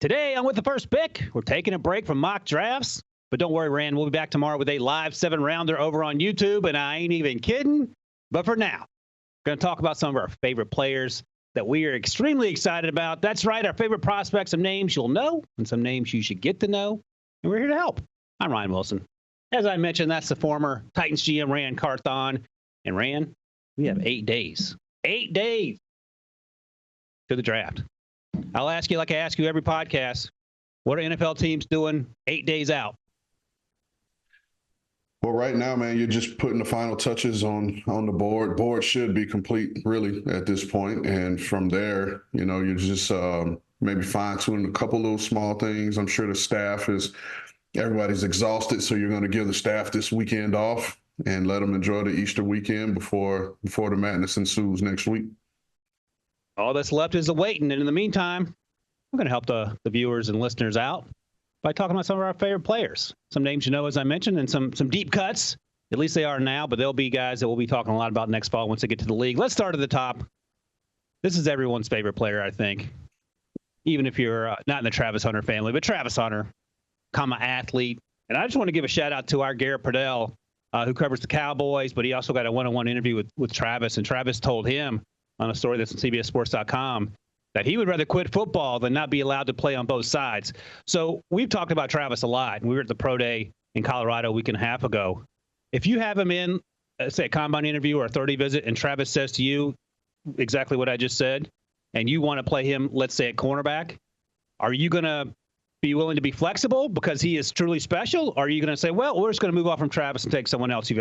Today on With the First Pick, we're taking a break from mock drafts. But don't worry, Rand, we'll be back tomorrow with a live 7-rounder over on YouTube, and I ain't even kidding. But for now, we're going to talk about some of our favorite players that we are extremely excited about. That's right, our favorite prospects, some names you'll know and some names you should get to know. And we're here to help. I'm Ryan Wilson. As I mentioned, that's the former Titans GM Ran Carthon. And Ran, we have 8 days. 8 days to the draft. I'll ask you like I ask you every podcast, what are NFL teams doing 8 days out? Well, right now, man, you're just putting the final touches on the board. Board should be complete, really, at this point. And from there, you're just maybe fine-tuning a couple little small things. I'm sure the staff everybody's exhausted, so you're going to give the staff this weekend off and let them enjoy the Easter weekend before the madness ensues next week. All that's left is the waiting. And in the meantime, I'm going to help the viewers and listeners out by talking about some of our favorite players. Some names you know, as I mentioned, and some deep cuts. At least they are now, but they'll be guys that we'll be talking a lot about next fall once they get to the league. Let's start at the top. This is everyone's favorite player, I think. Even if you're not in the Travis Hunter family, but Travis Hunter, athlete. And I just want to give a shout out to our Garrett Purdell, who covers the Cowboys, but he also got a one-on-one interview with Travis, and Travis told him on a story that's on CBSSports.com that he would rather quit football than not be allowed to play on both sides. So we've talked about Travis a lot. We were at the Pro Day in Colorado a week and a half ago. If you have him in, say, a combine interview or a 30 visit, and Travis says to you exactly what I just said, and you want to play him, let's say, at cornerback, are you going to be willing to be flexible because he is truly special? Or are you going to say, well, we're just going to move off from Travis and take someone else?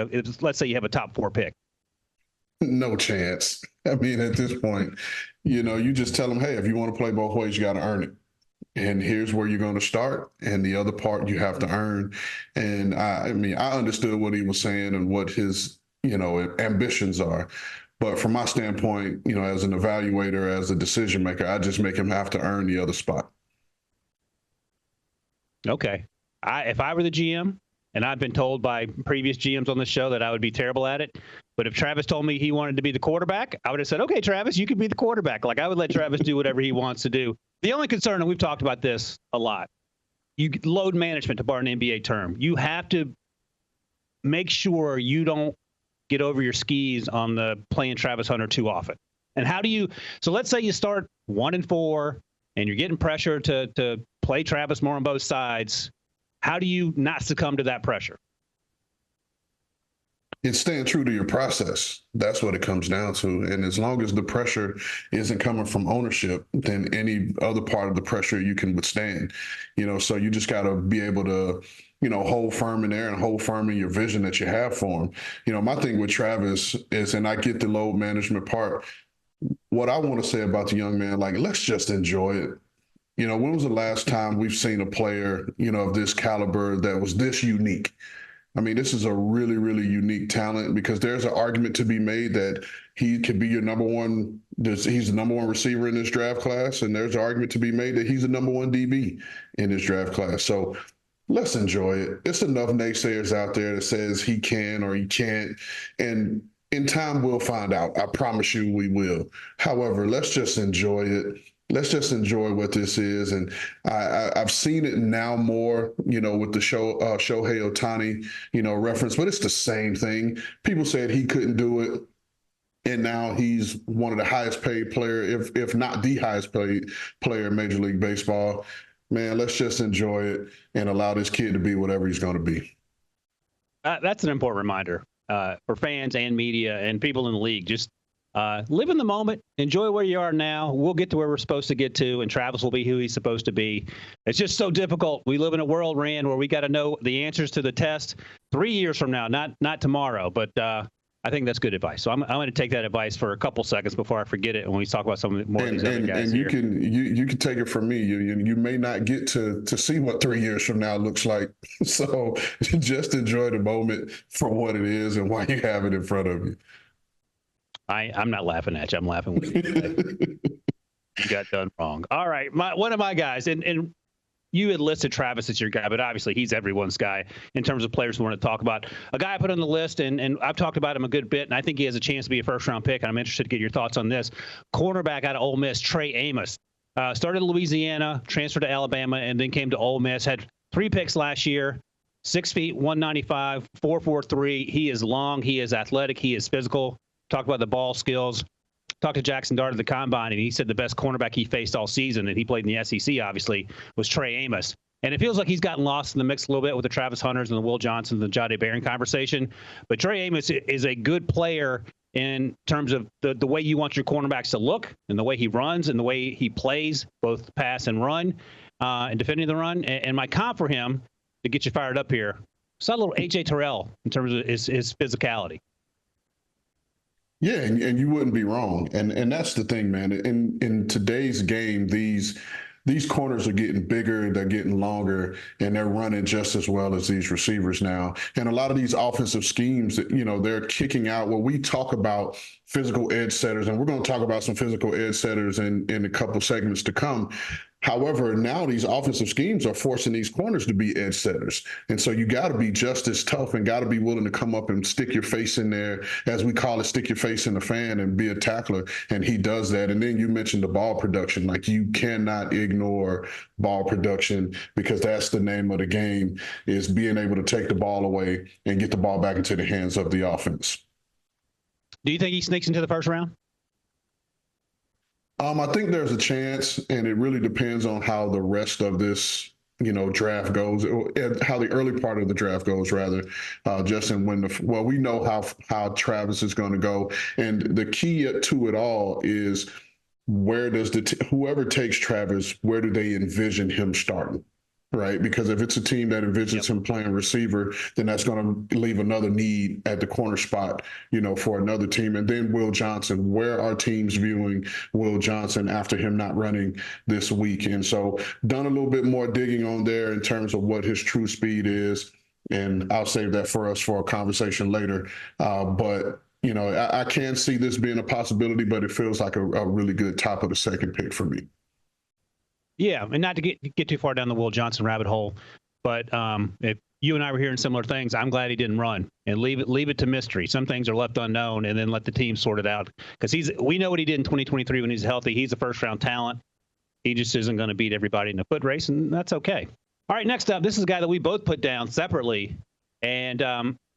Let's say you have a top 4 pick. No chance. I mean, at this point, you just tell them, hey, if you want to play both ways, you got to earn it. And here's where you're going to start. And the other part you have to earn. And I understood what he was saying and what his, ambitions are. But from my standpoint, as an evaluator, as a decision maker, I just make him have to earn the other spot. Okay. If I were the GM, and I've been told by previous GMs on the show that I would be terrible at it, but if Travis told me he wanted to be the quarterback, I would have said, okay, Travis, you can be the quarterback. Like, I would let Travis do whatever he wants to do. The only concern, and we've talked about this a lot, load management, to borrow an NBA term. You have to make sure you don't get over your skis on the playing Travis Hunter too often. And how do you – so let's say you start 1-4 and you're getting pressure to play Travis more on both sides. How do you not succumb to that pressure? It's staying true to your process. That's what it comes down to. And as long as the pressure isn't coming from ownership, then any other part of the pressure you can withstand. So you just got to be able to, hold firm in there and hold firm in your vision that you have for him. My thing with Travis is, and I get the load management part, what I want to say about the young man, let's just enjoy it. When was the last time we've seen a player, of this caliber that was this unique? I mean, this is a really, really unique talent because there's an argument to be made that he could be your number one. He's the number one receiver in this draft class. And there's an argument to be made that he's the number one DB in this draft class. So let's enjoy it. It's enough naysayers out there that says he can or he can't. And in time, we'll find out. I promise you we will. However, let's just enjoy it. Let's just enjoy what this is. And I've seen it now more, with the Shohei Ohtani, reference, but it's the same thing. People said he couldn't do it. And now he's one of the highest paid player, if not the highest paid player in Major League Baseball. Man, let's just enjoy it and allow this kid to be whatever he's going to be. That's an important reminder for fans and media and people in the league. Just live in the moment, enjoy where you are now. We'll get to where we're supposed to get to, and Travis will be who he's supposed to be. It's just so difficult. We live in a world, Rand, where we got to know the answers to the test 3 years from now, not tomorrow. But I think that's good advice. So I'm going to take that advice for a couple seconds before I forget it when we talk about some more of these other guys. And you can take it from me. You may not get to see what 3 years from now looks like. So just enjoy the moment for what it is and why you have it in front of you. I'm not laughing at you. I'm laughing with you. You got done wrong. All right. One of my guys, and you had listed Travis as your guy, but obviously he's everyone's guy in terms of players we want to talk about. A guy I put on the list, and I've talked about him a good bit, and I think he has a chance to be a first-round pick, and I'm interested to get your thoughts on this. Cornerback out of Ole Miss, Trey Amos. Started at Louisiana, transferred to Alabama, and then came to Ole Miss. Had 3 picks last year, 6 feet, 195, 4.43. He is long. He is athletic. He is physical. Talked about the ball skills. Talked to Jackson Dart at the Combine, and he said the best cornerback he faced all season, and he played in the SEC, obviously, was Trey Amos. And it feels like he's gotten lost in the mix a little bit with the Travis Hunters and the Will Johnsons and the Jahdae Barron conversation. But Trey Amos is a good player in terms of the way you want your cornerbacks to look and the way he runs and the way he plays, both pass and run, and defending the run. And my comp for him, to get you fired up here, saw a little A.J. Terrell in terms of his physicality. Yeah, and you wouldn't be wrong. And that's the thing, man. In today's game, these corners are getting bigger, they're getting longer, and they're running just as well as these receivers now. And a lot of these offensive schemes, they're kicking out. When we talk about physical edge setters, and we're going to talk about some physical edge setters in a couple segments to come. However, now these offensive schemes are forcing these corners to be edge setters. And so you got to be just as tough and got to be willing to come up and stick your face in there, as we call it, stick your face in the fan and be a tackler. And he does that. And then you mentioned the ball production. Like, you cannot ignore ball production, because that's the name of the game, is being able to take the ball away and get the ball back into the hands of the offense. Do you think he sneaks into the first round? I think there's a chance, and it really depends on how the rest of this, draft goes, how the early part of the draft goes, rather, Justin, we know how Travis is going to go. And the key to it all is, where does whoever takes Travis, where do they envision him starting? Right? Because if it's a team that envisions him playing receiver, then that's going to leave another need at the corner spot, for another team. And then Will Johnson, where are teams viewing Will Johnson after him not running this week? And so done a little bit more digging on there in terms of what his true speed is. And I'll save that for us for a conversation later. But I can see this being a possibility, but it feels like a really good top of the second pick for me. Yeah, and not to get too far down the Will Johnson rabbit hole, but if you and I were hearing similar things, I'm glad he didn't run, and leave it to mystery. Some things are left unknown, and then let the team sort it out. Because we know what he did in 2023 when he's healthy. He's a first-round talent. He just isn't going to beat everybody in a foot race, and that's okay. All right, next up, this is a guy that we both put down separately, and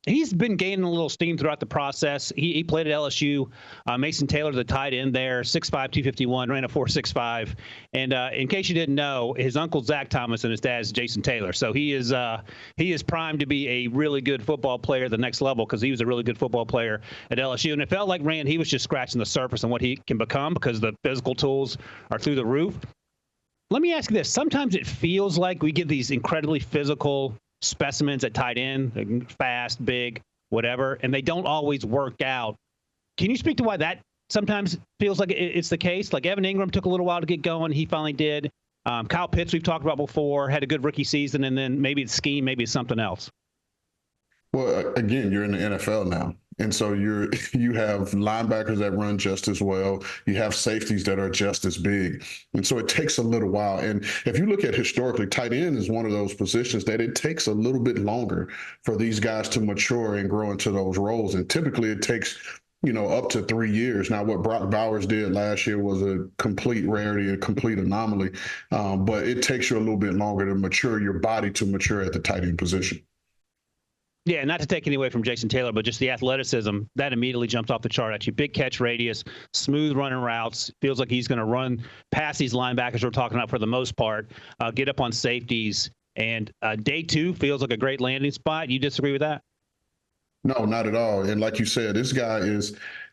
he's been gaining a little steam throughout the process. He played at LSU. Mason Taylor, the tight end there, 6'5", 251, ran a 4.65. And in case you didn't know, his uncle Zach Thomas and his dad's Jason Taylor. So he is primed to be a really good football player at the next level, because he was a really good football player at LSU. And it felt like, Rand, he was just scratching the surface on what he can become, because the physical tools are through the roof. Let me ask you this. Sometimes it feels like we get these incredibly physical specimens at tight end, fast, big, whatever, and they don't always work out. Can you speak to why that sometimes feels like it's the case? Like, Evan Ingram took a little while to get going. He finally did. Kyle Pitts, we've talked about before, had a good rookie season, and then maybe it's scheme, maybe it's something else. Well, again, you're in the NFL now. And so you have linebackers that run just as well. You have safeties that are just as big. And so it takes a little while. And if you look at historically, tight end is one of those positions that it takes a little bit longer for these guys to mature and grow into those roles. And typically it takes, up to 3 years. Now, what Brock Bowers did last year was a complete rarity, a complete anomaly. But it takes you a little bit longer to mature your body to mature at the tight end position. Yeah, not to take any away from Jason Taylor, but just the athleticism, that immediately jumped off the chart at you. Big catch radius, smooth running routes. Feels like he's going to run past these linebackers we're talking about for the most part, get up on safeties. And day 2 feels like a great landing spot. You disagree with that? No, not at all. And like you said, this guy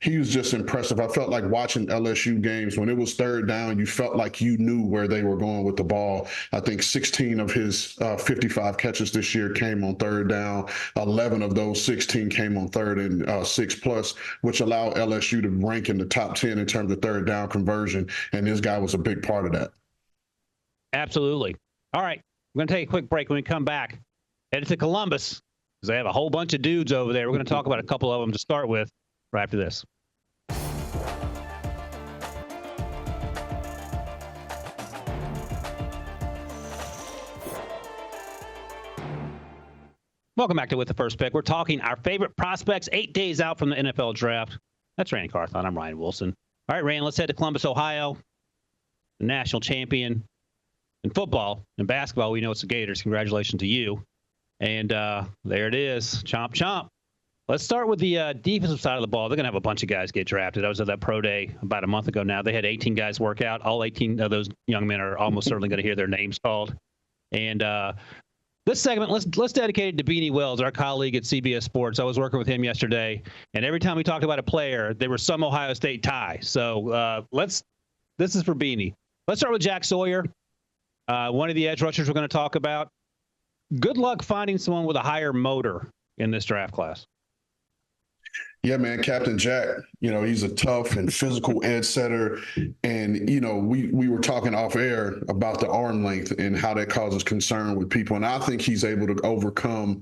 he was just impressive. I felt like watching LSU games, when it was third down, you felt like you knew where they were going with the ball. I think 16 of his 55 catches this year came on third down. 11 of those 16 came on third and 6+, which allowed LSU to rank in the top 10 in terms of third down conversion. And this guy was a big part of that. Absolutely. All right, we're going to take a quick break. When we come back, headed to Columbus, because they have a whole bunch of dudes over there. We're going to talk about a couple of them to start with right after this. Welcome back to With the First Pick. We're talking our favorite prospects 8 days out from the NFL draft. That's Ran Carthon. I'm Ryan Wilson. All right, Ran, let's head to Columbus, Ohio. the national champion in football. In basketball, we know it's the Gators. Congratulations to you. And there it is. Chomp, chomp. Let's start with the defensive side of the ball. They're going to have a bunch of guys get drafted. I was at that pro day about a month ago now. They had 18 guys work out. All 18 of those young men are almost certainly going to hear their names called. And this segment, let's dedicate it to Beanie Wells, our colleague at CBS Sports. I was working with him yesterday, and every time we talked about a player, there was some Ohio State tie. So this is for Beanie. Let's start with Jack Sawyer, one of the edge rushers we're going to talk about. Good luck finding someone with a higher motor in this draft class. Yeah, man, Captain Jack, he's a tough and physical edge setter. And, we were talking off air about the arm length and how that causes concern with people. And I think he's able to overcome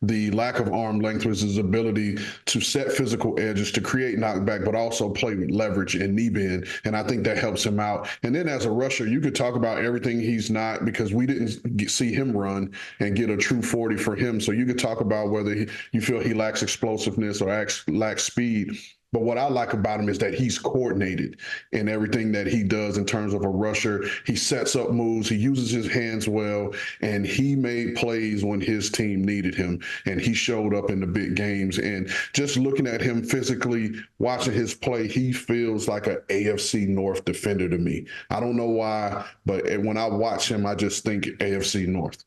the lack of arm length with his ability to set physical edges, to create knockback, but also play with leverage and knee bend. And I think that helps him out. And then as a rusher, you could talk about everything he's not, because we didn't see him run and get a true 40 for him. So you could talk about whether you feel he lacks explosiveness or lacks speed. But what I like about him is that he's coordinated in everything that he does in terms of a rusher. He sets up moves, he uses his hands well, and he made plays when his team needed him, and he showed up in the big games. And just looking at him physically, watching his play, he feels like an AFC North defender to me. I don't know why, but when I watch him, I just think AFC North.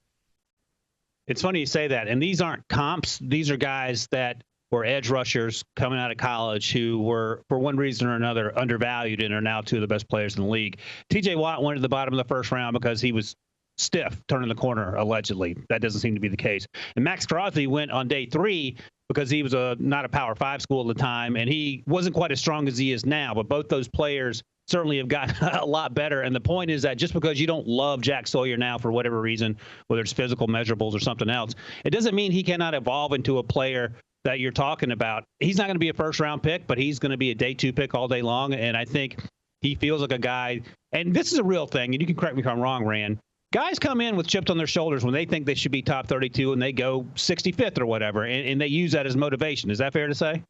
It's funny you say that, and these aren't comps. These are guys that were edge rushers coming out of college who were, for one reason or another, undervalued and are now two of the best players in the league. T.J. Watt went to the bottom of the first round because he was stiff turning the corner, allegedly. That doesn't seem to be the case. And Max Crosby went on day 3 because he was not a Power 5 school at the time, and he wasn't quite as strong as he is now. But both those players certainly have gotten a lot better. And the point is that just because you don't love Jack Sawyer now for whatever reason, whether it's physical measurables or something else, it doesn't mean he cannot evolve into a player that you're talking about. He's not going to be a first-round pick, but he's going to be a day 2 pick all day long. And I think he feels like a guy, and this is a real thing, and you can correct me if I'm wrong, Ran. Guys come in with chips on their shoulders when they think they should be top 32 and they go 65th or whatever, and they use that as motivation. Is that fair to say?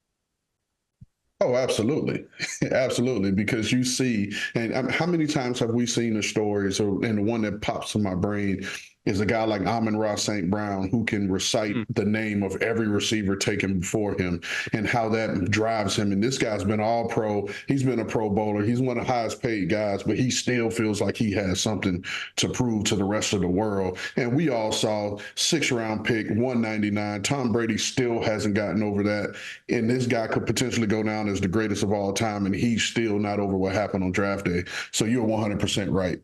Oh, absolutely. Absolutely. Because you see, and how many times have we seen the stories, and the one that pops in my brain is a guy like Amon-Ra St. Brown, who can recite the name of every receiver taken before him and how that drives him. And this guy's been all pro. He's been a Pro Bowler. He's one of the highest paid guys, but he still feels like he has something to prove to the rest of the world. And we all saw 6th-round pick, 199. Tom Brady still hasn't gotten over that. And this guy could potentially go down as the greatest of all time, and he's still not over what happened on draft day. So you're 100% right.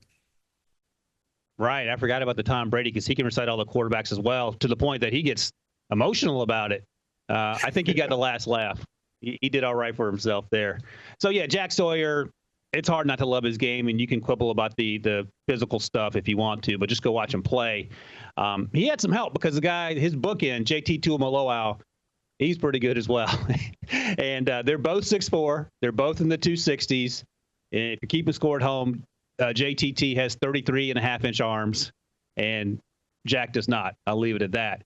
Right. I forgot about the Tom Brady, because he can recite all the quarterbacks as well, to the point that he gets emotional about it. I think he got the last laugh. He did all right for himself there. So, yeah, Jack Sawyer, it's hard not to love his game, and you can quibble about the physical stuff if you want to, but just go watch him play. He had some help because the guy, his bookend, JT Tuimoloau, he's pretty good as well. And they're both 6'4". They're both in the 260s. And if you keep a score at home, JTT has 33.5-inch arms, and Jack does not. I'll leave it at that.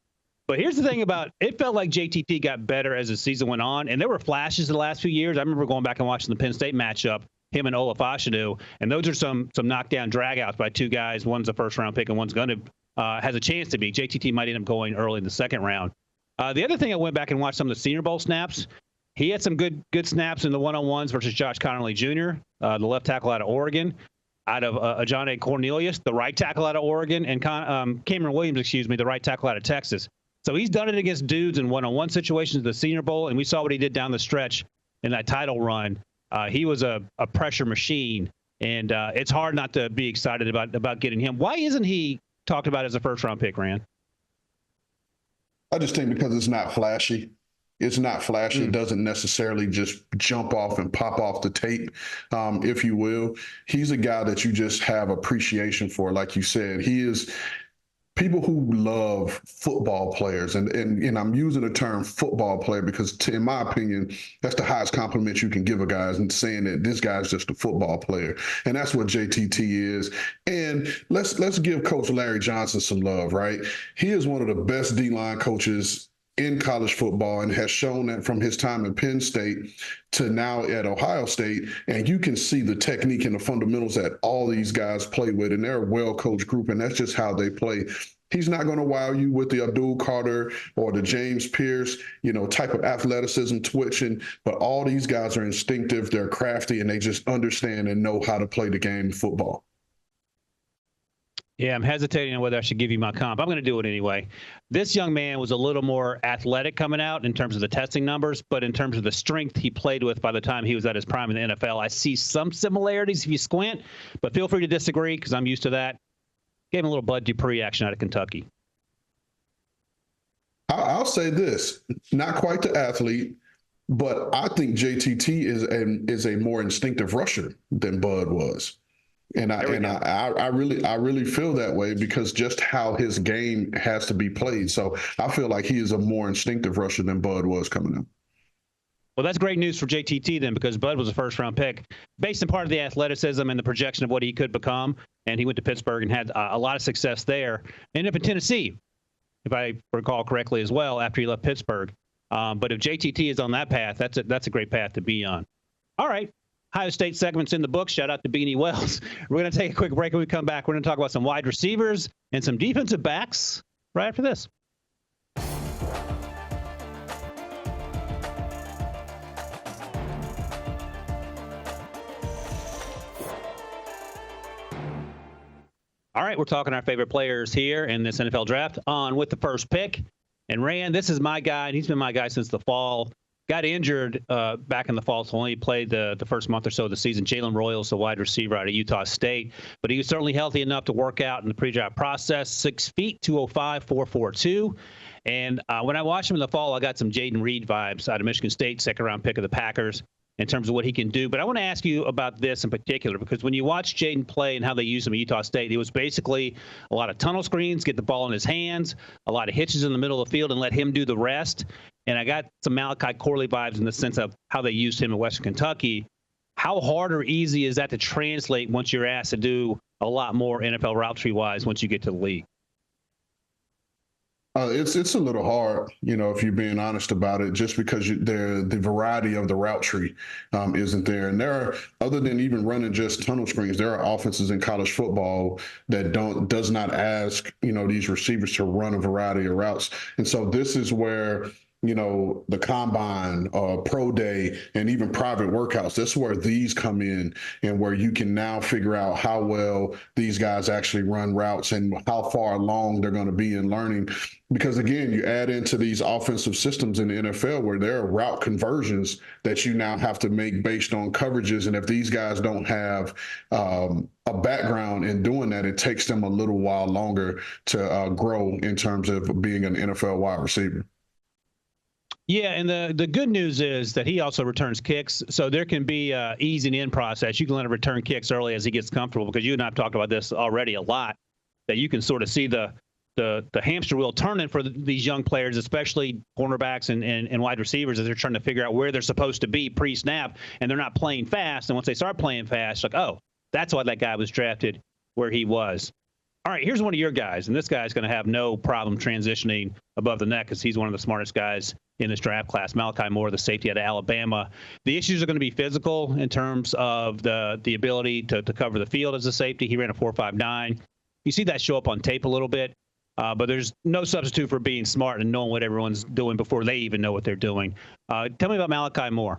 But here's the thing about it. Felt like JTT got better as the season went on, and there were flashes the last few years. I remember going back and watching the Penn State matchup, him and Oluwafemi, and those are some knockdown dragouts by two guys. One's a first-round pick, and one's going to has a chance to be. JTT might end up going early in the second round. The other thing, I went back and watched some of the Senior Bowl snaps. He had some good snaps in the one-on-ones versus Josh Connolly Jr., the left tackle out of Oregon, out of John A. Cornelius, the right tackle out of Oregon, and Cameron Williams, the right tackle out of Texas. So he's done it against dudes in one-on-one situations in the Senior Bowl, and we saw what he did down the stretch in that title run. He was a pressure machine, and it's hard not to be excited about getting him. Why isn't he talked about as a first-round pick, Ran? I just think because it's not flashy. It's not flashy. It doesn't necessarily just jump off and pop off the tape, if you will. He's a guy that you just have appreciation for, like you said. He is people who love football players, and I'm using the term football player because, in my opinion, that's the highest compliment you can give a guy, and saying that this guy's just a football player, and that's what JTT is. And let's give Coach Larry Johnson some love, right? He is one of the best D-line coaches in college football and has shown that from his time in Penn State to now at Ohio State. And you can see the technique and the fundamentals that all these guys play with, and they're a well-coached group, and that's just how they play. He's not going to wow you with the Abdul Carter or the James Pierce, type of athleticism, twitching, but all these guys are instinctive, they're crafty, and they just understand and know how to play the game of football. Yeah, I'm hesitating on whether I should give you my comp. I'm going to do it anyway. This young man was a little more athletic coming out in terms of the testing numbers, but in terms of the strength he played with by the time he was at his prime in the NFL, I see some similarities if you squint, but feel free to disagree because I'm used to that. Gave him a little Bud Dupree action out of Kentucky. I'll say this, not quite the athlete, but I think JTT is a more instinctive rusher than Bud was. And I really feel that way because just how his game has to be played. So I feel like he is a more instinctive rusher than Bud was coming up. Well, that's great news for JTT then, because Bud was a first-round pick based on part of the athleticism and the projection of what he could become. And he went to Pittsburgh and had a lot of success there. Ended up in Tennessee, if I recall correctly, as well, after he left Pittsburgh. But if JTT is on that path, that's a great path to be on. All right. Ohio State segment's in the book. Shout out to Beanie Wells. We're going to take a quick break. When we come back, we're going to talk about some wide receivers and some defensive backs right after this. All right, we're talking our favorite players here in this NFL draft. On with the first pick. And Ran, this is my guy, and he's been my guy since the fall. Got injured back in the fall, so only played the first month or so of the season. Jalen Royals, the wide receiver out of Utah State. But he was certainly healthy enough to work out in the pre-draft process. 6 feet, 205, 442. And when I watched him in the fall, I got some Jayden Reed vibes out of Michigan State, second-round pick of the Packers, in terms of what he can do. But I want to ask you about this in particular, because when you watch Jayden play and how they use him at Utah State, it was basically a lot of tunnel screens, get the ball in his hands, a lot of hitches in the middle of the field, and let him do the rest. And I got some Malachi Corley vibes in the sense of how they used him in Western Kentucky. How hard or easy is that to translate once you're asked to do a lot more NFL route tree-wise once you get to the league? It's a little hard, if you're being honest about it, just because the variety of the route tree isn't there. And there are, other than even running just tunnel screens, there are offenses in college football that does not ask, these receivers to run a variety of routes. And so this is where the combine, pro day, and even private workouts, that's where these come in and where you can now figure out how well these guys actually run routes and how far along they're going to be in learning. Because again, you add into these offensive systems in the NFL where there are route conversions that you now have to make based on coverages. And if these guys don't have a background in doing that, it takes them a little while longer to grow in terms of being an NFL wide receiver. Yeah, and the good news is that he also returns kicks, so there can be easing in process. You can let him return kicks early as he gets comfortable, because you and I have talked about this already a lot, that you can sort of see the hamster wheel turning for these young players, especially cornerbacks and wide receivers, as they're trying to figure out where they're supposed to be pre-snap, and they're not playing fast. And once they start playing fast, like, oh, that's why that guy was drafted where he was. All right, here's one of your guys, and this guy's going to have no problem transitioning above the neck because he's one of the smartest guys in this draft class. Malachi Moore, the safety out of Alabama. The issues are going to be physical in terms of the ability to cover the field as a safety. He ran a 4.59. You see that show up on tape a little bit, but there's no substitute for being smart and knowing what everyone's doing before they even know what they're doing. Tell me about Malachi Moore.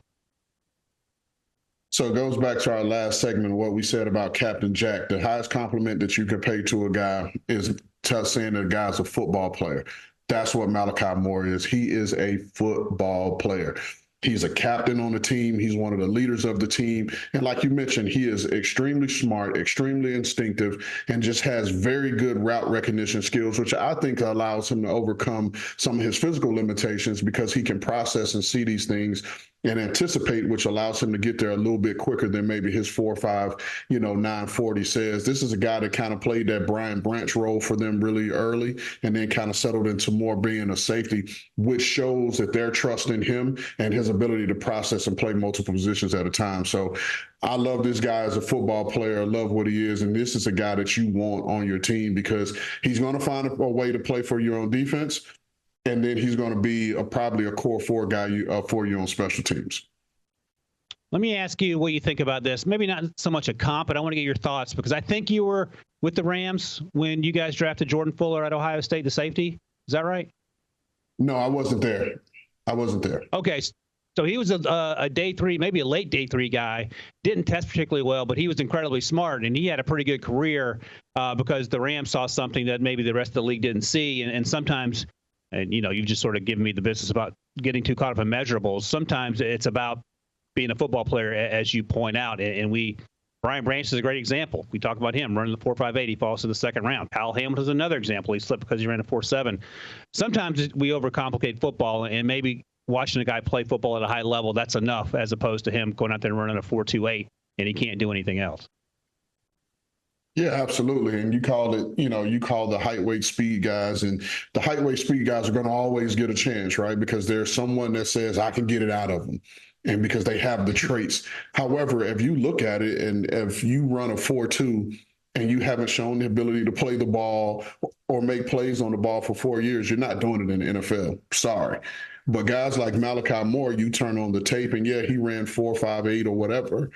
So it goes back to our last segment, what we said about Captain Jack. The highest compliment that you could pay to a guy is saying that a guy's a football player. That's what Malachi Moore is. He is a football player. He's a captain on the team. He's one of the leaders of the team. And like you mentioned, he is extremely smart, extremely instinctive, and just has very good route recognition skills, which I think allows him to overcome some of his physical limitations because he can process and see these things and anticipate, which allows him to get there a little bit quicker than maybe his 4.5, 940 says. This is a guy that kind of played that Brian Branch role for them really early and then kind of settled into more being a safety, which shows that they're trusting him and his ability to process and play multiple positions at a time. So I love this guy as a football player. I love what he is. And this is a guy that you want on your team because he's going to find a way to play for your own defense. and then he's going to be probably a core four guy for you on special teams. Let me ask you what you think about this. Maybe not so much a comp, but I want to get your thoughts because I think you were with the Rams when you guys drafted Jordan Fuller at Ohio State, the safety. Is that right? No, I wasn't there. Okay. So he was a day three, maybe a late day three guy. Didn't test particularly well, but he was incredibly smart, and he had a pretty good career because the Rams saw something that maybe the rest of the league didn't see. And sometimes, and you've just sort of given me the business about getting too caught up in measurables. Sometimes it's about being a football player, as you point out. And Brian Branch is a great example. We talk about him running the 4.58. He falls to the second round. Kyle Hamilton is another example. He slipped because he ran a 4.7. Sometimes we overcomplicate football, and maybe watching a guy play football at a high level, that's enough, as opposed to him going out there and running a 4.28 and he can't do anything else. Yeah, absolutely. And you call the height, weight, speed guys, and the height, weight, speed guys are going to always get a chance, right? Because there's someone that says, I can get it out of them. And because they have the traits. However, if you look at it and if you run a 4.2 and you haven't shown the ability to play the ball or make plays on the ball for 4 years, you're not doing it in the NFL. Sorry. But guys like Malachi Moore, you turn on the tape and yeah, he ran 4.58 or whatever,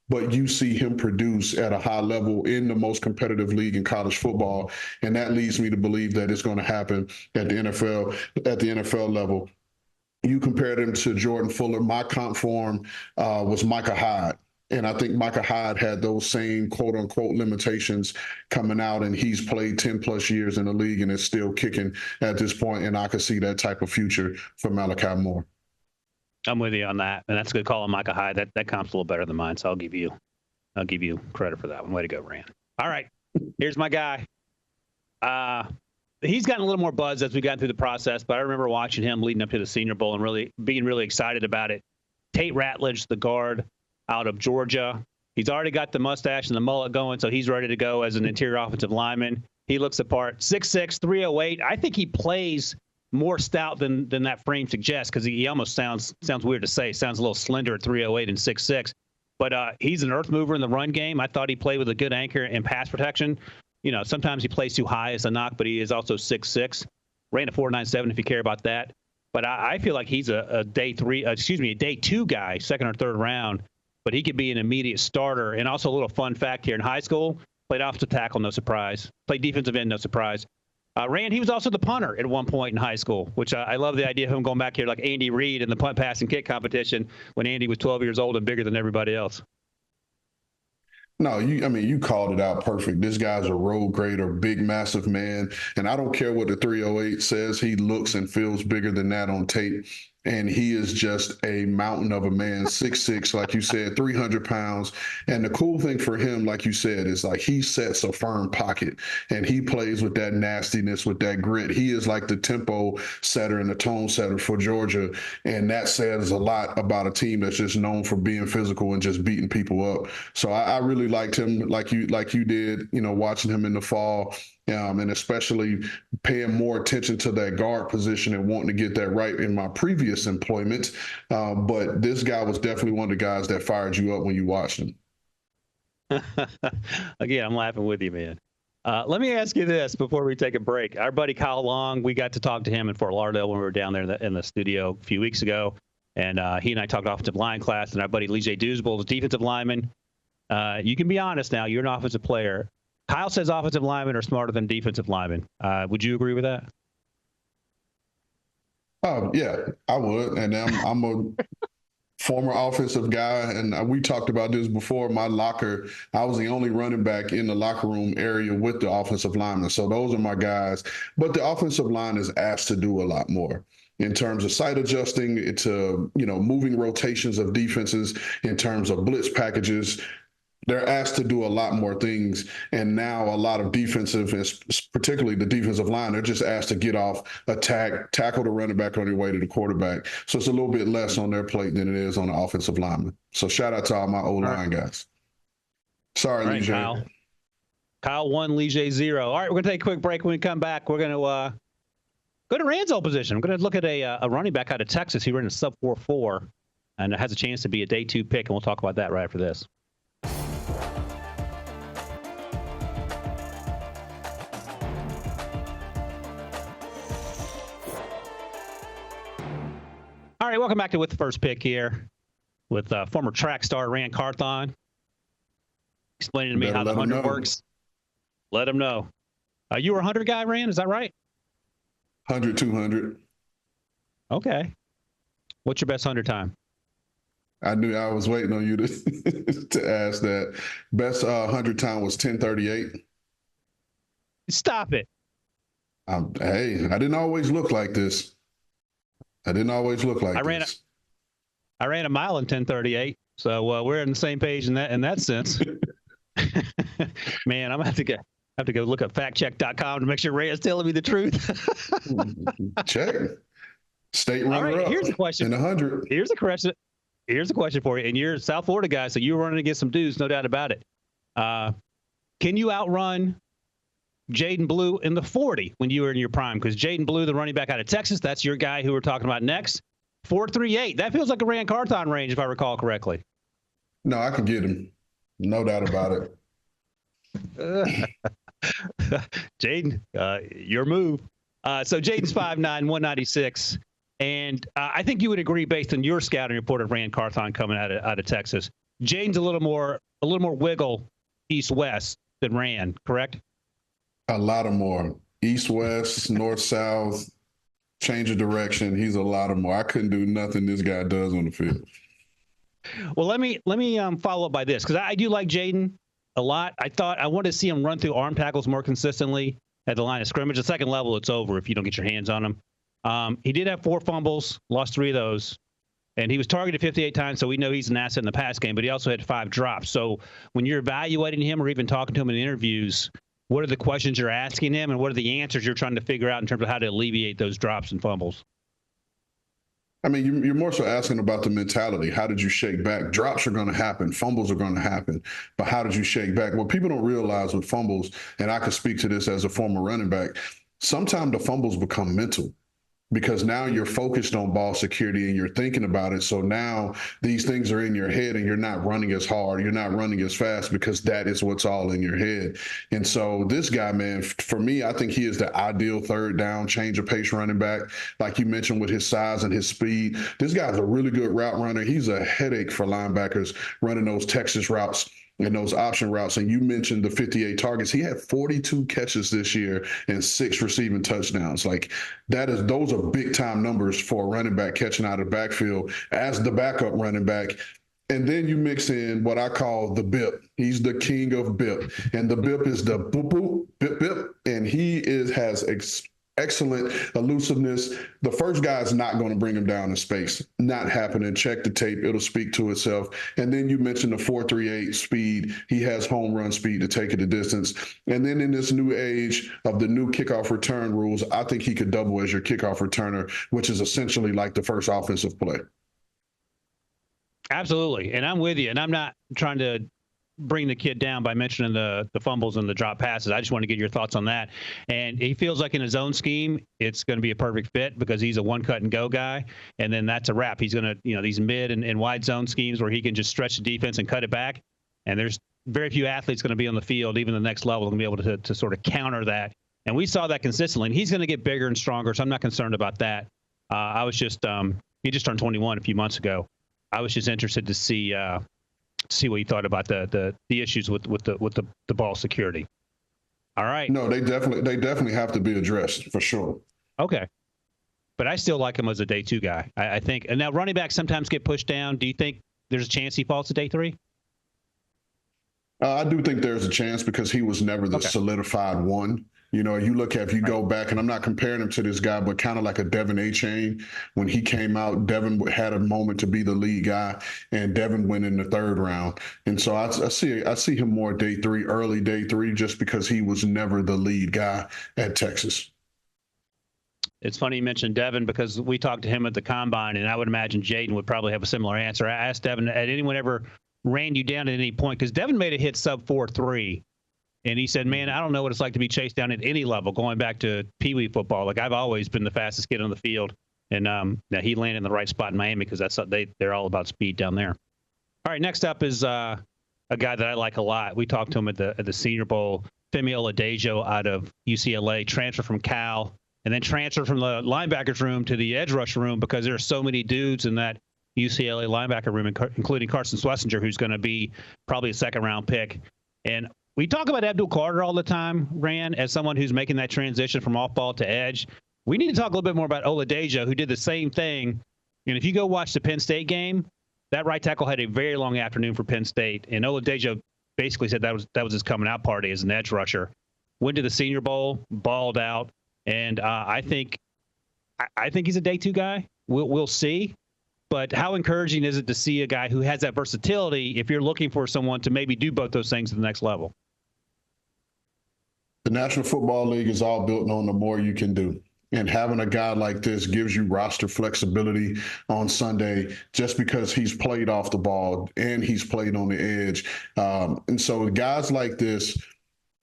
but you see him produce at a high level in the most competitive league in college football. And that leads me to believe that it's going to happen at the NFL level. You compared him to Jordan Fuller. My comp for him was Micah Hyde. And I think Micah Hyde had those same quote-unquote limitations coming out, and he's played 10-plus years in the league and is still kicking at this point, and I could see that type of future for Malachi Moore. I'm with you on that, and that's a good call on Micah Hyde. That comp's a little better than mine, so I'll give you credit for that one. Way to go, Ran. All right, here's my guy. He's gotten a little more buzz as we got through the process, but I remember watching him leading up to the Senior Bowl and really being really excited about it. Tate Ratledge, the guard out of Georgia. He's already got the mustache and the mullet going, so he's ready to go as an interior offensive lineman. He looks the part. 6'6", 308. I think he plays more stout than that frame suggests because he almost sounds weird to say. Sounds a little slender at 308 and 6'6". But he's an earth mover in the run game. I thought he played with a good anchor and pass protection. Sometimes he plays too high as a knock, but he is also 6'6". Ran a 4.97 if you care about that. But I feel like he's a day two guy, second or third round. But he could be an immediate starter. And also a little fun fact here. In high school, played offensive tackle, no surprise. Played defensive end, no surprise. Rand, he was also the punter at one point in high school, which I love the idea of him going back here like Andy Reid in the punt, pass, and kick competition when Andy was 12 years old and bigger than everybody else. No, you called it out perfect. This guy's a road grader, big, massive man. And I don't care what the 308 says. He looks and feels bigger than that on tape. And he is just a mountain of a man, 6'6", like you said, 300 pounds. And the cool thing for him, like you said, is like he sets a firm pocket and he plays with that nastiness, with that grit. He is like the tempo setter and the tone setter for Georgia. And that says a lot about a team that's just known for being physical and just beating people up. So I really liked him like you did, watching him in the fall. And especially paying more attention to that guard position and wanting to get that right in my previous employment. But this guy was definitely one of the guys that fired you up when you watched him. Again, I'm laughing with you, man. Let me ask you this before we take a break. Our buddy Kyle Long, we got to talk to him in Fort Lauderdale when we were down there in the studio a few weeks ago. And he and I talked offensive line class, and our buddy Lee Doosable is a defensive lineman. You can be honest now. You're an offensive player. Kyle says offensive linemen are smarter than defensive linemen. Would you agree with that? Yeah, I would. And I'm a former offensive guy, and we talked about this before. My locker, I was the only running back in the locker room area with the offensive linemen. So those are my guys. But the offensive line is asked to do a lot more in terms of sight adjusting to, moving rotations of defenses, in terms of blitz packages. They're asked to do a lot more things. And now a lot of defensive, particularly the defensive line, they're just asked to get off, attack, tackle the running back on your way to the quarterback. So it's a little bit less on their plate than it is on the offensive lineman. So shout out to all my O-line guys. Sorry, all right, Lige. Kyle 1, Lige 0. All right, we're going to take a quick break. When we come back, we're going to go to Rand's old position. We're going to look at a running back out of Texas. He ran a sub 4.4 and has a chance to be a day 2 pick, and we'll talk about that right after this. All right, welcome back to With the First Pick here with former track star Ran Carthon. Explaining to me how the 100 works. Let him know. You were a 100 guy, Ran, is that right? 100, 200. Okay. What's your best 100 time? I knew I was waiting on you to to ask that. Best 100 time was 10:38. Stop it. Hey, I didn't always look like this. I ran a mile in 10:38, so we're on the same page in that sense. Man, I'm gonna have to go look up factcheck.com to make sure Ray is telling me the truth. Check. State runner up. Here's a question. In 100. Here's a question for you. And you're a South Florida guy, so you're running against some dudes, no doubt about it. Can you outrun Jaydon Blue in the 40 when you were in your prime? Because Jaydon Blue, the running back out of Texas, that's your guy who we're talking about next. 4.38. That feels like a Ran Carthon range, if I recall correctly. No, I can get him. No doubt about it. Jaydon, your move. So Jaydon's 5'9", 196. And I think you would agree, based on your scouting report of Ran Carthon coming out of Texas, Jaydon's a little more wiggle east-west than Ran, correct? A lot of more. East-west, north-south, change of direction. He's a lot of more. I couldn't do nothing this guy does on the field. Well, let me follow up by this, because I do like Jaydon a lot. I wanted to see him run through arm tackles more consistently at the line of scrimmage. The second level, it's over if you don't get your hands on him. He did have 4 fumbles, lost 3 of those, and he was targeted 58 times, so we know he's an asset in the pass game, but he also had 5 drops. So when you're evaluating him or even talking to him in interviews, what are the questions you're asking him, and what are the answers you're trying to figure out in terms of how to alleviate those drops and fumbles? I mean, you're more so asking about the mentality. How did you shake back? Drops are going to happen. Fumbles are going to happen. But how did you shake back? What people don't realize with fumbles, and I can speak to this as a former running back, sometimes the fumbles become mental, because now you're focused on ball security and you're thinking about it. So now these things are in your head and you're not running as hard. You're not running as fast because that is what's all in your head. And so this guy, man, for me, I think he is the ideal third down, change of pace running back. Like you mentioned, with his size and his speed, this guy's a really good route runner. He's a headache for linebackers running those Texas routes and those option routes. And you mentioned the 58 targets. He had 42 catches this year and 6 receiving touchdowns. Like, those are big time numbers for a running back catching out of the backfield as the backup running back. And then you mix in what I call the bip. He's the king of bip. And the bip is the boop, boop, bip, bip. And he has excellent elusiveness. The first guy is not going to bring him down in space. Not happening. Check the tape. It'll speak to itself. And then you mentioned the 4.38 speed. He has home run speed to take it the distance. And then in this new age of the new kickoff return rules, I think he could double as your kickoff returner, which is essentially like the first offensive play. Absolutely. And I'm with you. And I'm not trying to bring the kid down by mentioning the fumbles and the drop passes. I just want to get your thoughts on that. And he feels like in his own scheme, it's going to be a perfect fit because he's a one cut and go guy. And then that's a wrap. He's going to, these mid and wide zone schemes where he can just stretch the defense and cut it back. And there's very few athletes going to be on the field, even the next level, going to be able to sort of counter that. And we saw that consistently. And he's going to get bigger and stronger, so I'm not concerned about that. I was just he just turned 21 a few months ago. I was just interested to see what you thought about the issues with the ball security. All right. No, they definitely have to be addressed for sure. Okay. But I still like him as a day 2 guy. I think. And now running backs sometimes get pushed down. Do you think there's a chance he falls to day 3? I do think there's a chance because he was never the solidified one. You go back, and I'm not comparing him to this guy, but kind of like a Devin A-Chain. When he came out, Devin had a moment to be the lead guy, and Devin went in the 3rd round. And so I see him more day 3, early day 3, just because he was never the lead guy at Texas. It's funny you mentioned Devin because we talked to him at the Combine, and I would imagine Jaydon would probably have a similar answer. I asked Devin, had anyone ever ran you down at any point? Because Devin made a hit sub 4.3. And he said, man, I don't know what it's like to be chased down at any level, going back to Pee Wee football. Like, I've always been the fastest kid on the field. And now he landed in the right spot in Miami because they're all about speed down there. All right, next up is a guy that I like a lot. We talked to him at the Senior Bowl, Femi Oladejo out of UCLA, transfer from Cal, and then transfer from the linebackers room to the edge rush room because there are so many dudes in that UCLA linebacker room, including Carson Schlesinger, who's going to be probably a second-round pick. And we talk about Abdul Carter all the time, Ran, as someone who's making that transition from off-ball to edge. We need to talk a little bit more about Oladejo, who did the same thing. And if you go watch the Penn State game, that right tackle had a very long afternoon for Penn State. And Oladejo basically said that was his coming out party as an edge rusher. Went to the Senior Bowl, balled out. And I think he's a day two guy. We'll see. But how encouraging is it to see a guy who has that versatility if you're looking for someone to maybe do both those things at the next level? The National Football League is all built on the more you can do. And having a guy like this gives you roster flexibility on Sunday just because he's played off the ball and he's played on the edge. And so guys like this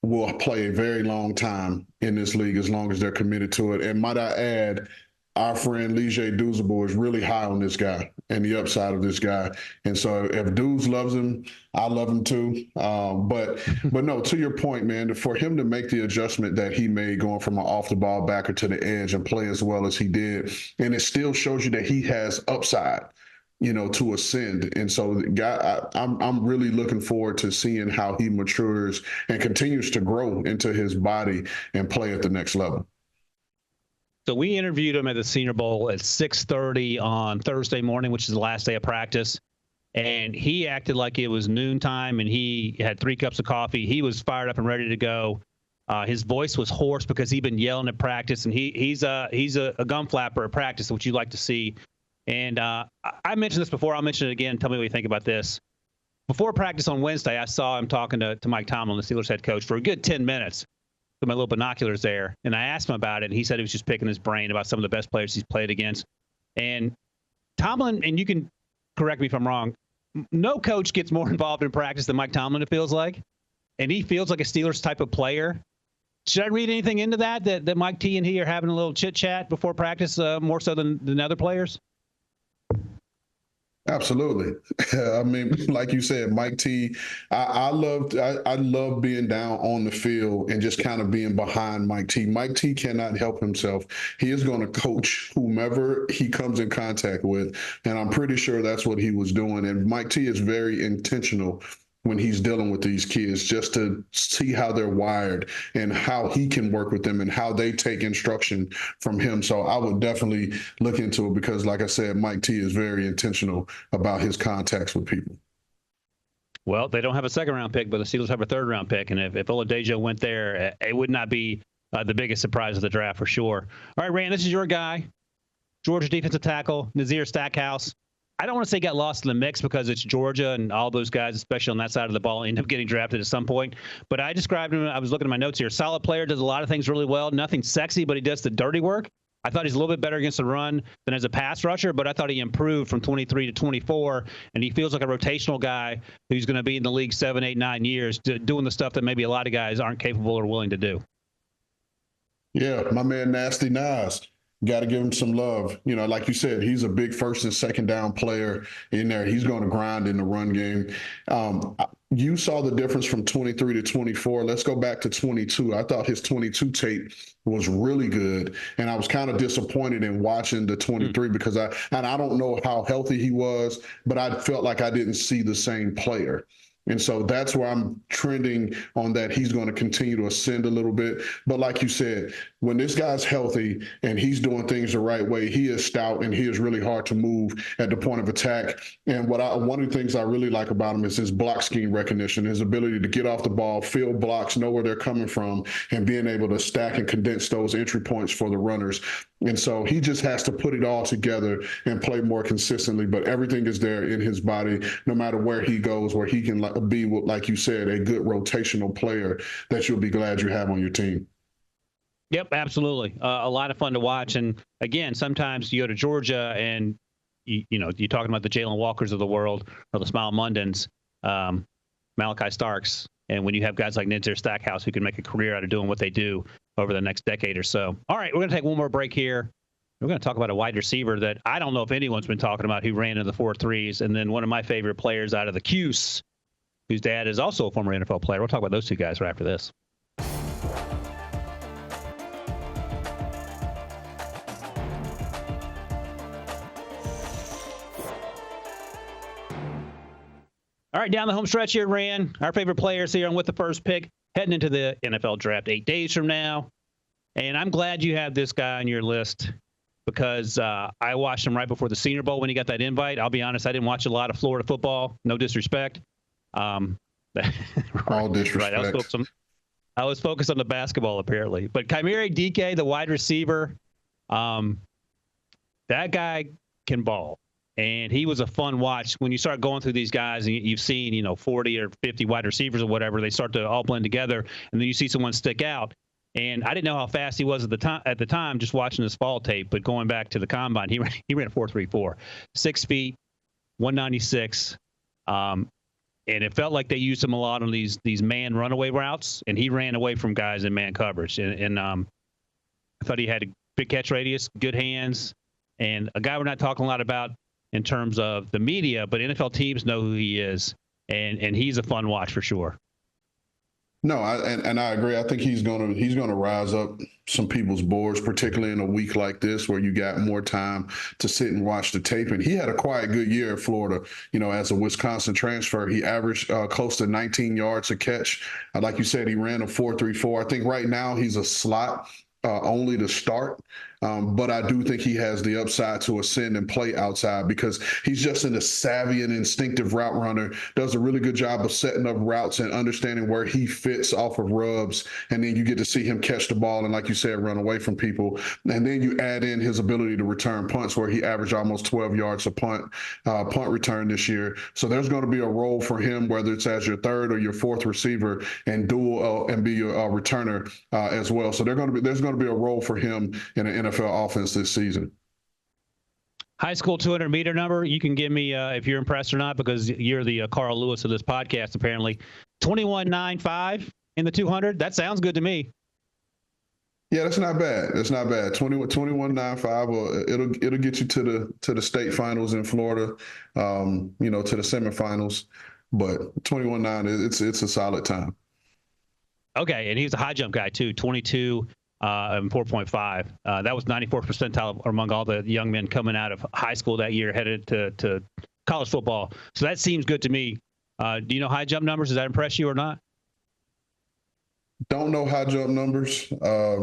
will play a very long time in this league as long as they're committed to it. And might I add, our friend Lige Douzable is really high on this guy and the upside of this guy. And so if Dudes loves him, I love him too. But no, to your point, man, for him to make the adjustment that he made going from an off-the-ball backer to the edge and play as well as he did, and it still shows you that he has upside, to ascend. And so I'm really looking forward to seeing how he matures and continues to grow into his body and play at the next level. So we interviewed him at the Senior Bowl at 6:30 on Thursday morning, which is the last day of practice. And he acted like it was noontime, and he had 3 cups of coffee. He was fired up and ready to go. His voice was hoarse because he'd been yelling at practice, and he's a gum flapper at practice, which you like to see. And I mentioned this before. I'll mention it again. Tell me what you think about this. Before practice on Wednesday, I saw him talking to Mike Tomlin, the Steelers head coach, for a good 10 minutes. With my little binoculars there, and I asked him about it, and he said he was just picking his brain about some of the best players he's played against. And Tomlin, and you can correct me if I'm wrong, no coach gets more involved in practice than Mike Tomlin, it feels like. And he feels like a Steelers type of player. Should I read anything into that Mike T and he are having a little chit-chat before practice more so than other players? Absolutely. I mean, like you said, Mike T, I love being down on the field and just kind of being behind Mike T. Mike T cannot help himself. He is going to coach whomever he comes in contact with, and I'm pretty sure that's what he was doing. And Mike T is very intentional when he's dealing with these kids, just to see how they're wired and how he can work with them and how they take instruction from him. So I would definitely look into it because, like I said, Mike T is very intentional about his contacts with people. Well, they don't have a second-round pick, but the Steelers have a third-round pick. And if Oladejo went there, it would not be the biggest surprise of the draft for sure. All right, Ran, this is your guy. Georgia defensive tackle, Nazir Stackhouse. I don't want to say got lost in the mix because it's Georgia and all those guys, especially on that side of the ball, end up getting drafted at some point. But I described him, I was looking at my notes here, solid player, does a lot of things really well. Nothing sexy, but he does the dirty work. I thought he's a little bit better against the run than as a pass rusher, but I thought he improved from 23 to 24, and he feels like a rotational guy who's going to be in the league 7, 8, 9 years doing the stuff that maybe a lot of guys aren't capable or willing to do. Yeah, my man Nasty Nas. Got to give him some love. Like you said, he's a big first and second down player in there. He's going to grind in the run game. You saw the difference from 23 to 24. Let's go back to 22. I thought his 22 tape was really good, and I was kind of disappointed in watching the 23 because I don't know how healthy he was, but I felt like I didn't see the same player. And so that's where I'm trending on that. He's going to continue to ascend a little bit. But like you said, when this guy's healthy and he's doing things the right way, he is stout and he is really hard to move at the point of attack. And one of the things I really like about him is his block scheme recognition, his ability to get off the ball, feel blocks, know where they're coming from, and being able to stack and condense those entry points for the runners. And so he just has to put it all together and play more consistently. But everything is there in his body, no matter where he goes, where he can be, like you said, a good rotational player that you'll be glad you have on your team. Yep, absolutely. A lot of fun to watch. And again, sometimes you go to Georgia and, you're talking about the Jalen Walkers of the world or the Smile Mundans, Malachi Starks. And when you have guys like Nazir Stackhouse who can make a career out of doing what they do over the next decade or so. All right, we're going to take one more break here. We're going to talk about a wide receiver that I don't know if anyone's been talking about who ran in the 4.3s. And then one of my favorite players out of the Cuse, whose dad is also a former NFL player. We'll talk about those two guys right after this. All right, down the home stretch here, Ran. Our favorite players here on With the First Pick, heading into the NFL draft 8 days from now. And I'm glad you have this guy on your list because I watched him right before the Senior Bowl when he got that invite. I'll be honest, I didn't watch a lot of Florida football. No disrespect. All disrespect. Right, I was focused on the basketball, apparently. But Chimere Dike, the wide receiver, that guy can ball. And he was a fun watch. When you start going through these guys and you've seen, 40 or 50 wide receivers or whatever, they start to all blend together, and then you see someone stick out. And I didn't know how fast he was at the time just watching this fall tape, but going back to the combine, he ran a 4.34, 6 feet, 196. And it felt like they used him a lot on these man runaway routes, and he ran away from guys in man coverage. And I thought he had a big catch radius, good hands, and a guy we're not talking a lot about in terms of the media, but NFL teams know who he is, and he's a fun watch for sure. No, I agree. I think he's gonna rise up some people's boards, particularly in a week like this where you got more time to sit and watch the tape. And he had a quiet good year at Florida. As a Wisconsin transfer, he averaged close to 19 yards a catch. Like you said, he ran a 4.34. I think right now he's a slot only to start. But I do think he has the upside to ascend and play outside because he's just a savvy and instinctive route runner, does a really good job of setting up routes and understanding where he fits off of rubs. And then you get to see him catch the ball and, like you said, run away from people. And then you add in his ability to return punts where he averaged almost 12 yards a punt return this year. So there's going to be a role for him, whether it's as your third or your fourth receiver and dual and be your returner as well. So there's going to be a role for him in an NFL offense this season. High school 200-meter number, you can give me if you're impressed or not, because you're the Carl Lewis of this podcast, apparently. 21.95 in the 200. That sounds good to me. Yeah, that's not bad. That's not bad. 21.95. It'll get you to the state finals in Florida, to the semifinals. But 21.9, it's a solid time. Okay, and he's a high jump guy too. 22. And 4.5. That was 94th percentile among all the young men coming out of high school that year headed to college football. So that seems good to me. Do you know high jump numbers? Does that impress you or not? Don't know high jump numbers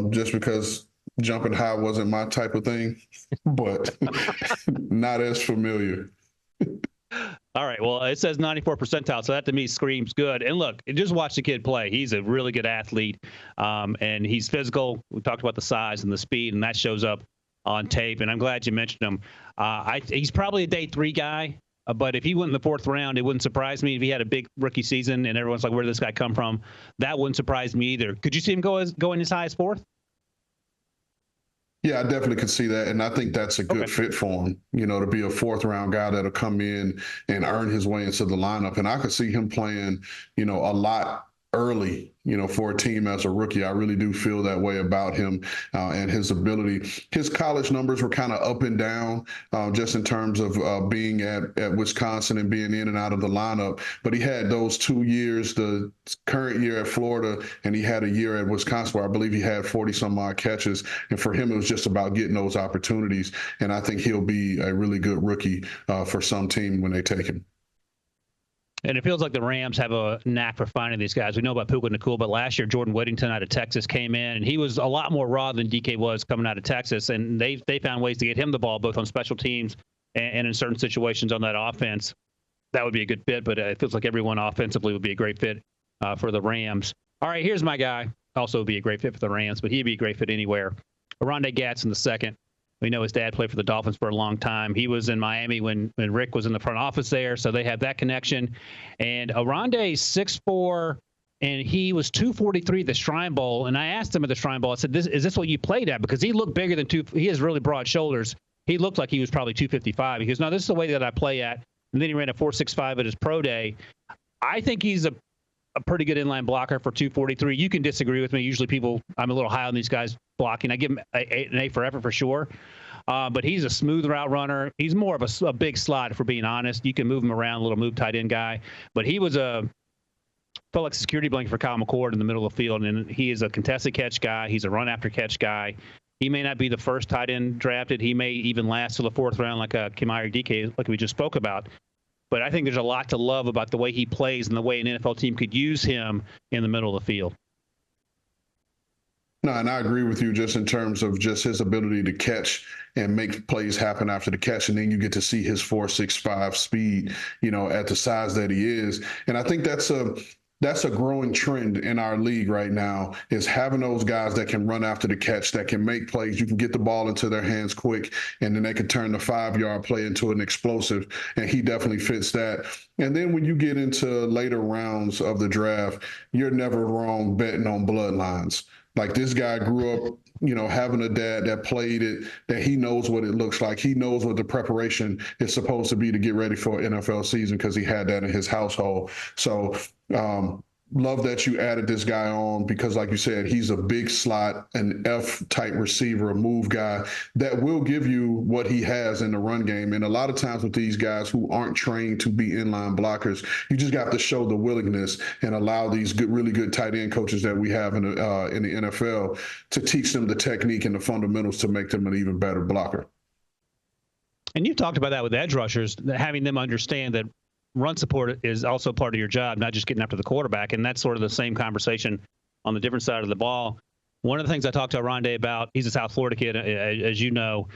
just because jumping high wasn't my type of thing, but not as familiar. All right. Well, it says 94th percentile, so that to me screams good. And look, just watch the kid play. He's a really good athlete, and he's physical. We talked about the size and the speed, and that shows up on tape. And I'm glad you mentioned him. He's probably a day 3 guy, but if he went in the 4th round, it wouldn't surprise me if he had a big rookie season and everyone's like, where did this guy come from? That wouldn't surprise me either. Could you see him going as high as 4th? Yeah, I definitely could see that. And I think that's a good fit for him, to be a 4th round guy that'll come in and earn his way into the lineup. And I could see him playing, a lot early, for a team as a rookie. I really do feel that way about him and his ability. His college numbers were kind of up and down just in terms of being at Wisconsin and being in and out of the lineup. But he had those 2 years, the current year at Florida, and he had a year at Wisconsin where I believe he had 40-some-odd catches. And for him, it was just about getting those opportunities. And I think he'll be a really good rookie for some team when they take him. And it feels like the Rams have a knack for finding these guys. We know about Puka Nacua, but last year Jordan Whittington out of Texas came in, and he was a lot more raw than Dike was coming out of Texas. And they found ways to get him the ball, both on special teams and in certain situations on that offense. That would be a good fit, but it feels like everyone offensively would be a great fit for the Rams. All right, here's my guy. Also would be a great fit for the Rams, but he'd be a great fit anywhere. Oronde Gadsden II. We know his dad played for the Dolphins for a long time. He was in Miami when Rick was in the front office there, so they have that connection. And Oronde's 6'4", and he was 243 at the Shrine Bowl. And I asked him at the Shrine Bowl, I said, is this what you played at? Because he looked bigger than he has really broad shoulders. He looked like he was probably 255. He goes, no, this is the way that I play at. And then he ran a 4.65 at his pro day. I think he's a pretty good inline blocker for 243. You can disagree with me. Usually I'm a little high on these guys blocking. I give him an A for effort for sure. But he's a smooth route runner. He's more of a big slot, if we're being honest. You can move him around, a little move tight end guy. But he was felt like a security blanket for Kyle McCord in the middle of the field. And he is a contested catch guy. He's a run after catch guy. He may not be the first tight end drafted. He may even last till the 4th round like a Chimere Dike, like we just spoke about. But I think there's a lot to love about the way he plays and the way an NFL team could use him in the middle of the field. No, and I agree with you just in terms of just his ability to catch and make plays happen after the catch. And then you get to see his 4.65 speed, at the size that he is. And I think that's a growing trend in our league right now, is having those guys that can run after the catch, that can make plays. You can get the ball into their hands quick, and then they can turn the 5-yard play into an explosive, and he definitely fits that. And then when you get into later rounds of the draft, you're never wrong betting on bloodlines. Like, this guy grew up, having a dad that played it, that he knows what it looks like. He knows what the preparation is supposed to be to get ready for an NFL season, because he had that in his household. So love that you added this guy on, because like you said, he's a big slot, an F-type receiver, a move guy that will give you what he has in the run game. And a lot of times with these guys who aren't trained to be inline blockers, you just got to show the willingness and allow these really good tight end coaches that we have in the NFL to teach them the technique and the fundamentals to make them an even better blocker. And you talked about that with edge rushers, having them understand that run support is also part of your job, not just getting after the quarterback. And that's sort of the same conversation on the different side of the ball. One of the things I talked to Oronde about, he's a South Florida kid, as you know.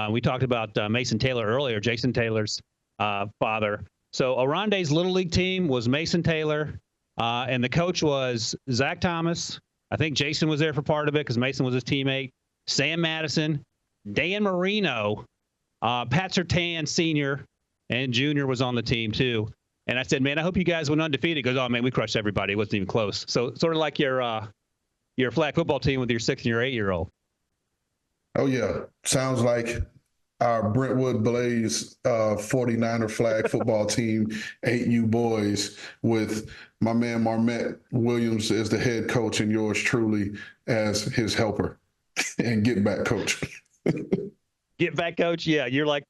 We talked about Mason Taylor earlier, Jason Taylor's father. So Oronde's Little League team was Mason Taylor, and the coach was Zach Thomas. I think Jason was there for part of it because Mason was his teammate. Sam Madison, Dan Marino, Pat Surtain Sr., and Junior was on the team too. And I said, man, I hope you guys went undefeated. He goes, oh, man, we crushed everybody. It wasn't even close. So sort of like your flag football team with your 6 and your 8-year-old. Oh, yeah. Sounds like our Brentwood Blaze 49er flag football team, 8U boys, with my man Marmette Williams as the head coach and yours truly as his helper and get back coach. Get back coach, yeah. You're like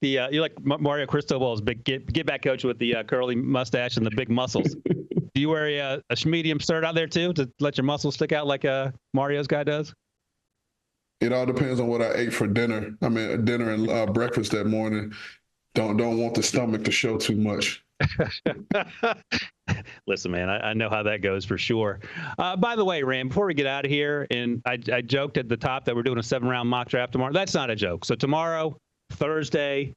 Mario Cristobal's big get back coach with the curly mustache and the big muscles. Do you wear a medium shirt out there too to let your muscles stick out like Mario's guy does? It all depends on what I ate for dinner. I mean, dinner and breakfast that morning. Don't want the stomach to show too much. Listen, man, I know how that goes for sure. By the way, Ram, before we get out of here, and I joked at the top that we're doing a 7-round mock draft tomorrow. That's not a joke. So tomorrow, Thursday,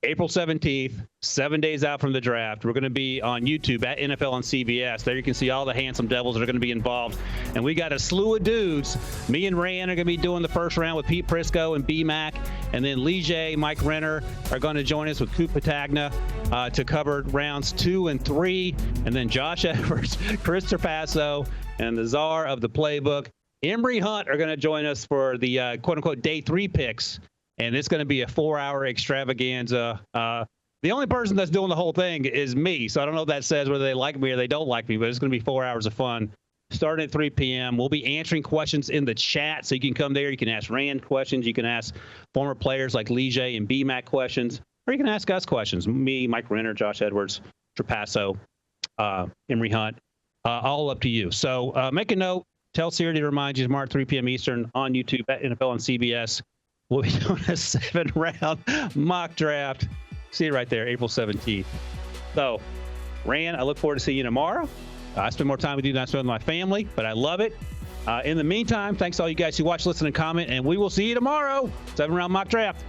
April 17th, 7 days out from the draft, we're going to be on YouTube at NFL on CBS. There you can see all the handsome devils that are going to be involved. And we got a slew of dudes. Me and Ran are going to be doing the first round with Pete Prisco and B-Mac. And then Lee J, Mike Renner are going to join us with Coop Patagna to cover rounds 2 and 3. And then Josh Edwards, Chris Trapasso, and the czar of the playbook, Emory Hunt, are going to join us for the quote-unquote day 3 picks. And it's going to be a 4-hour extravaganza. The only person that's doing the whole thing is me. So I don't know if that says whether they like me or they don't like me, but it's going to be 4 hours of fun starting at 3 p.m. We'll be answering questions in the chat. So you can come there. You can ask Rand questions. You can ask former players like Lee J and BMAC questions. Or you can ask us questions. Me, Mike Renner, Josh Edwards, Trapasso, Emory Hunt. All up to you. So make a note. Tell Siri to remind you tomorrow at 3 p.m. Eastern on YouTube at NFL on CBS. We'll be doing a 7-round mock draft. See it right there, April 17th. So, Ran, I look forward to seeing you tomorrow. I spend more time with you than I spend with my family, but I love it. In the meantime, thanks to all you guys who watch, listen, and comment, and we will see you tomorrow. 7-round mock draft.